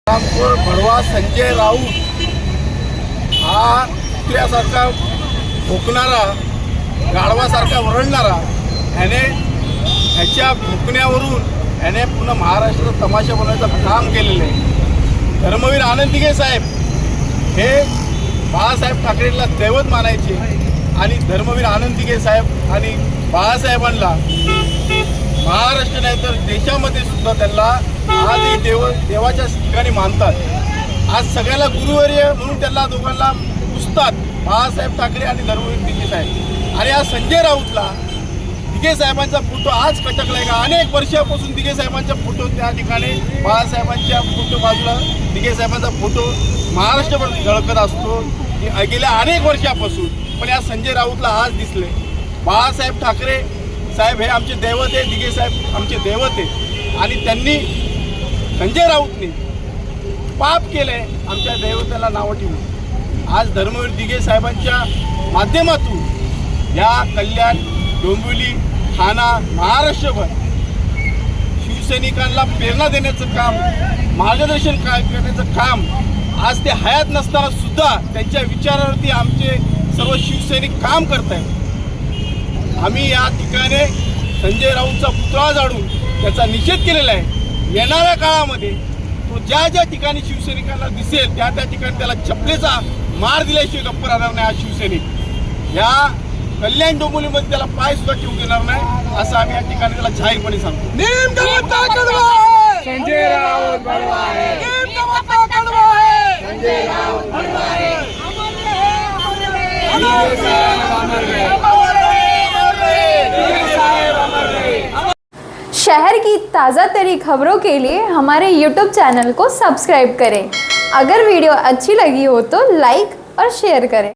रामपूर भडवा संजय राऊत हा त्यासारखा भोकणारा गाढवासारखा ओरडणारा ह्याच्या भुकण्यावरून ह्याने पूर्ण महाराष्ट्रात तमाशा बनवायचं काम केलेलं आहे। धर्मवीर आनंद दिघे साहेब हे बाळासाहेब ठाकरेंना दैवत मानायचे आणि धर्मवीर आनंद दिघे साहेब आणि बाळासाहेबांना महाराष्ट्र नाही तर देशामध्ये सुद्धा त्यांना आजही देवाच्या ठिकाणी मानतात। आज सगळ्याला गुरुवर्य म्हणून त्यांना दोघांना पुजतात, बाळासाहेब ठाकरे आणि धर्मवीर दिघे साहेब। आणि आज संजय राऊतला दिघे साहेबांचा फोटो आज कटकलाय का? अनेक वर्षापासून दिघे साहेबांचा फोटो त्या ठिकाणी बाळासाहेबांच्या फोटो बाजूला दिघे साहेबांचा फोटो महाराष्ट्रभर झळकत असतो गेल्या अनेक वर्षापासून। पण या संजय राऊतला आज दिसले। बाळासाहेब ठाकरे साहेब हे आमचे दैवत आहे, दिघे साहेब आमचे दैवत आहे आणि त्यांनी संजय राऊतने पाप केले आमच्या दैवताला नावं ठेवून। आज धर्मवीर दिघे साहेबांच्या माध्यमातून या कल्याण, डोंबिवली, ठाणा, महाराष्ट्रभर शिवसैनिकांना प्रेरणा देण्याचं काम, मार्गदर्शन करण्याचं काम आज ते हयात नसताना सुद्धा त्यांच्या विचारावरती आमचे सर्व शिवसैनिक काम करत आहेत। आम्ही या ठिकाणी संजय राऊतचा पुतळा जाळून त्याचा निषेध केलेला आहे। येणाऱ्या काळामध्ये तो ज्या ज्या ठिकाणी शिवसैनिकांना दिसेल त्या त्या ठिकाणी त्याला चपलेचा मार दिल्याशिवाय गप्प राहणार नाही। हा शिवसैनिक या कल्याण डोंबिवलीमध्ये त्याला पाय सुद्धा ठेवू देणार नाही असं आम्ही या ठिकाणी त्याला जाहीरपणे सांगतो। संजय राऊत बडवा आहे, संजय राऊत बडवा आहे, शहर की ताज़ा तरी खबरों के लिए हमारे YouTube चैनल को सब्सक्राइब करें। अगर वीडियो अच्छी लगी हो तो लाइक और शेयर करें।